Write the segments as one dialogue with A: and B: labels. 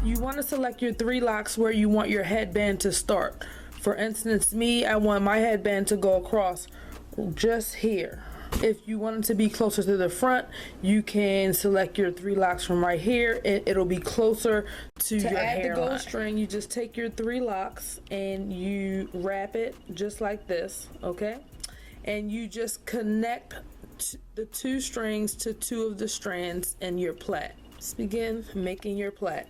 A: You want to select your 3 locks where you want your headband to start. For instance, me, I want my headband to go across just here. If you want it to be closer to the front, you can select your 3 locks from right here, and it'll be closer to your hairline. To add the gold string, you just take your 3 locks and you wrap it just like this, okay? And you just connect the 2 strings to 2 of the strands in your plait. Let's begin making your plait.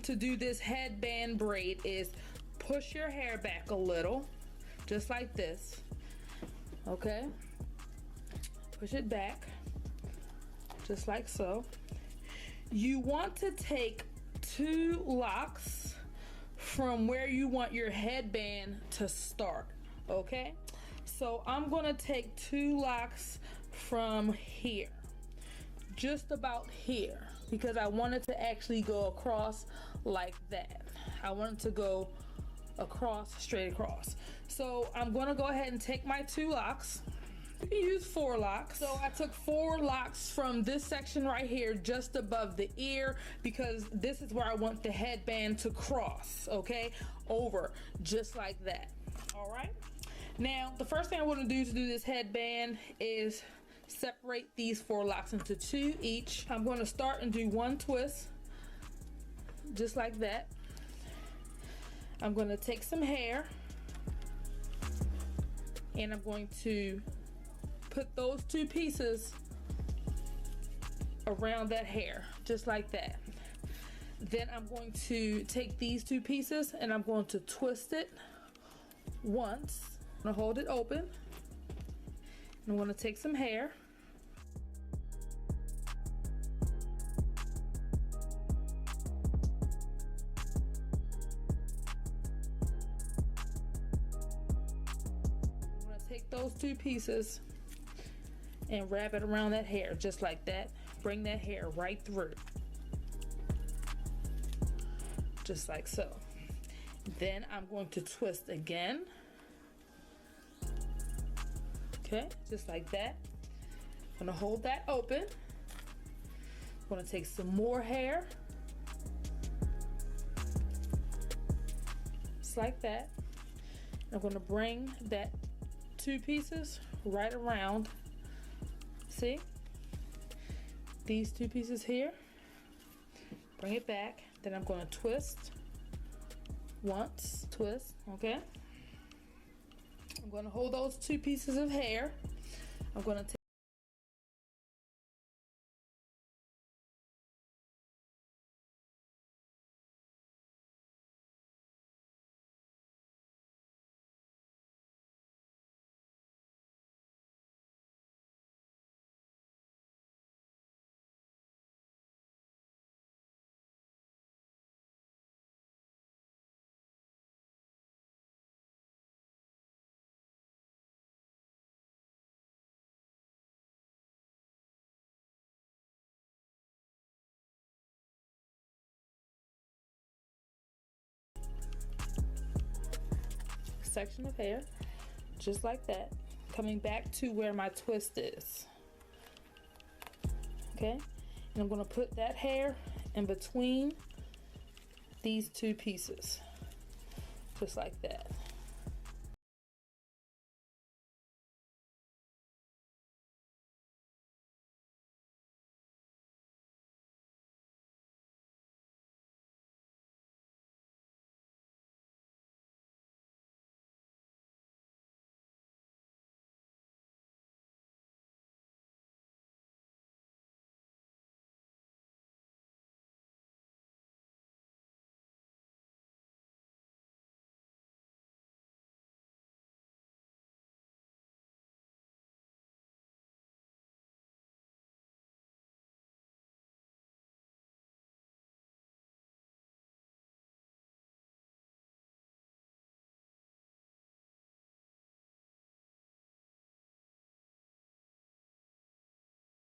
A: To do this headband braid is push your hair back a little, just like this, okay? Push it back, just like so. You want to take 2 locks from where you want your headband to start, okay? So I'm gonna take 2 locks from here, just about here, because I want it to actually go across like that. I want it to go across, straight across. So I'm gonna go ahead and take my 2 locks. You can use 4 locks. So I took 4 locks from this section right here, just above the ear, because this is where I want the headband to cross, okay? Over, just like that, all right? Now, the first thing I wanna do to do this headband is separate these 4 locks into 2 each. I'm going to start and do 1 twist, just like that. I'm going to take some hair and I'm going to put those 2 pieces around that hair, just like that. Then I'm going to take these 2 pieces and I'm going to twist it once. I'm going to hold it open. I'm going to take some hair. I'm going to take those 2 pieces and wrap it around that hair, just like that. Bring that hair right through, just like so. Then I'm going to twist again. Okay, just like that. I'm gonna hold that open. I'm gonna take some more hair, just like that. I'm gonna bring that 2 pieces right around. See? These 2 pieces here. Bring it back. Then I'm gonna twist once, twist, okay? I'm going to hold those 2 pieces of hair. I'm going to take section of hair, just like that, coming back to where my twist is. Okay, and I'm going to put that hair in between these two pieces, just like that.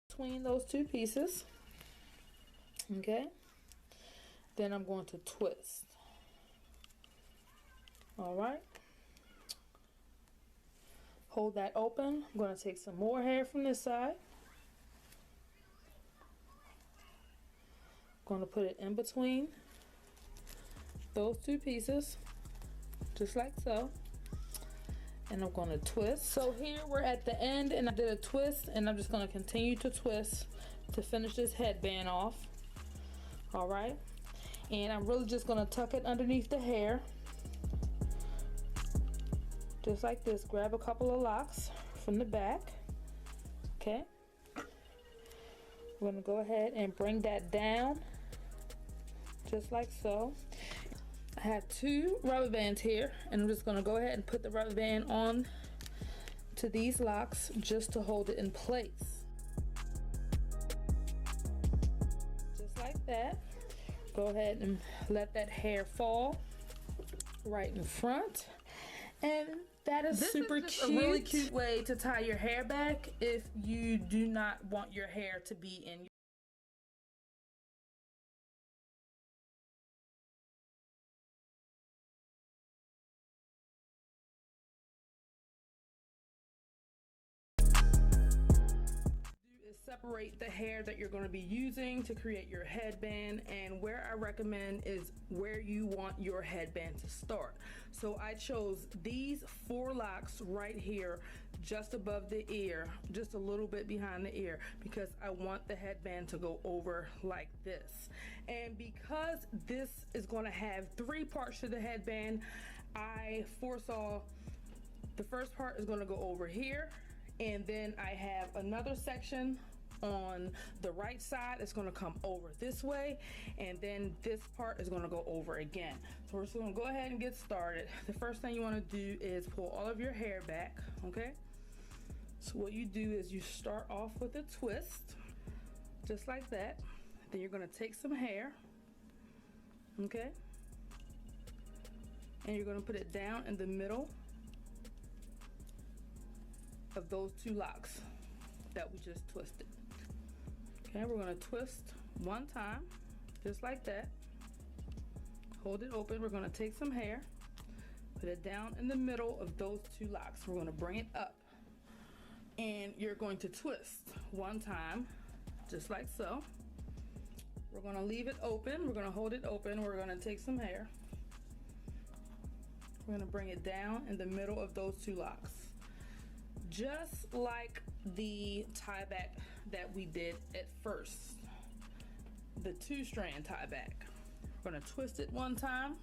A: Between those two pieces, okay, then I'm going to twist. All right, hold that open. I'm going to take some more hair from this side, going to put it in between those two pieces, just like so, and I'm going to twist. So here we're at the end, and I did a twist, and I'm just going to continue to twist to finish this headband off. All right, and I'm really just going to tuck it underneath the hair, just like this. Grab a couple of locks from the back. Okay, we're going to go ahead and bring that down, just like so. I have two rubber bands here, and I'm just going to go ahead and put the rubber band on to these locks just to hold it in place. Just like that. Go ahead and let that hair fall right in front. And that is super cute. A really cute way to tie your hair back if you do not want your hair to be in separate the hair that you're going to be using to create your headband, and where I recommend is where you want your headband to start. So I chose these 4 locks right here, just above the ear, just a little bit behind the ear, because I want the headband to go over like this. And because this is going to have 3 parts to the headband, I foresaw the first part is going to go over here, and then I have another section on the right side. It's going to come over this way, and then this part is going to go over again. So we're just going to go ahead and get started. The first thing you want to do is pull all of your hair back. Okay, so what you do is you start off with a twist, just like that. Then you're going to take some hair, okay, and you're going to put it down in the middle of those 2 locks that we just twisted. Okay, we're going to twist 1 time, just like that. Hold it open. We're going to take some hair, put it down in the middle of those 2 locks. We're going to bring it up, and you're going to twist 1 time, just like so. We're going to leave it open. We're going to hold it open. We're going to take some hair. We're going to bring it down in the middle of those 2 locks, just like the tie back that we did at first, the 2-strand tie back. We're going to twist it 1 time.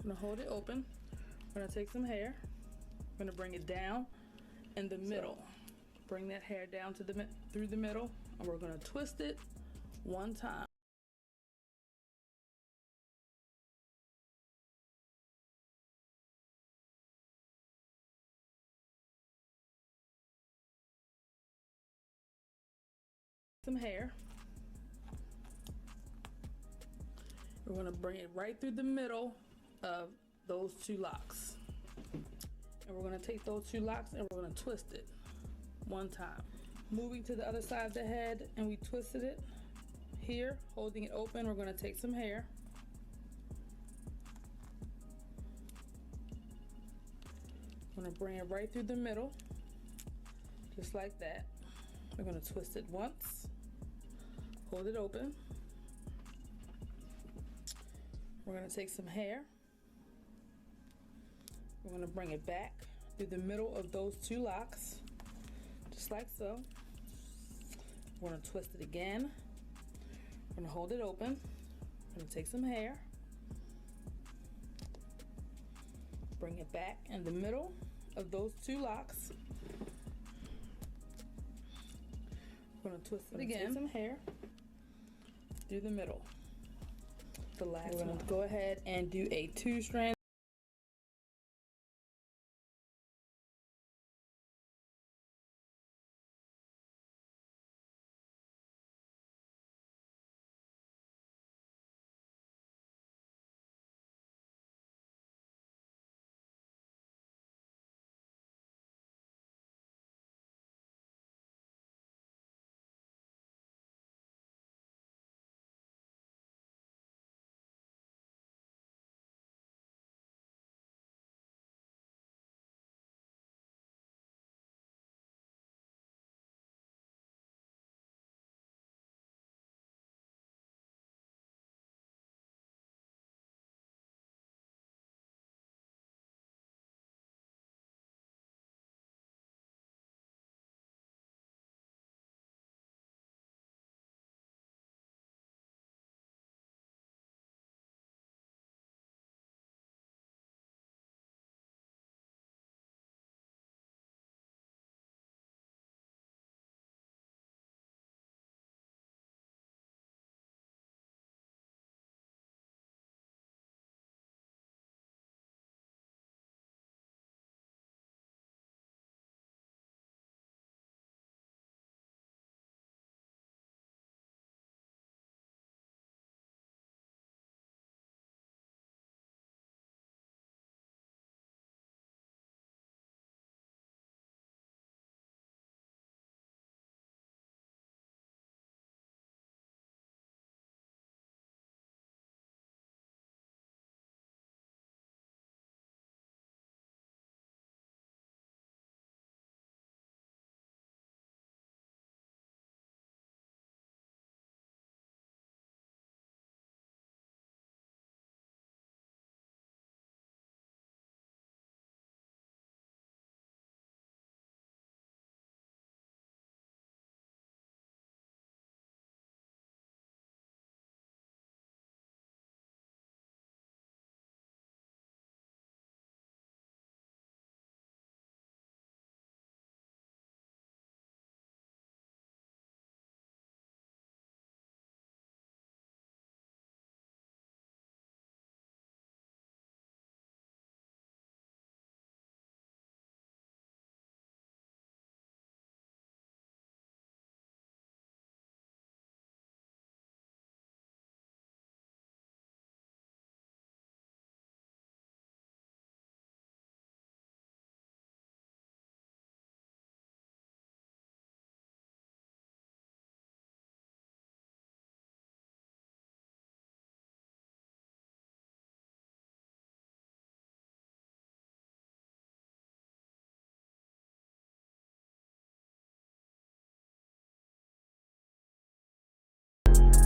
A: I'm going to hold it open. We're going to take some hair. We're going to bring it down in the middle. Bring that hair down to through the middle, and we're going to twist it 1 time. Some hair. We're going to bring it right through the middle of those 2 locks, and we're going to take those 2 locks and we're going to twist it 1 time. Moving to the other side of the head, and we twisted it here, holding it open. We're going to take some hair, gonna bring it right through the middle, just like that. We're gonna twist it once, hold it open. We're gonna take some hair. We're gonna bring it back through the middle of those two locks, just like so. We're gonna twist it again. We're gonna hold it open. We're gonna take some hair, bring it back in the middle of those two locks. We're gonna twist it again. Take some hair through the middle. The last one. We're gonna go ahead and do a 2-strand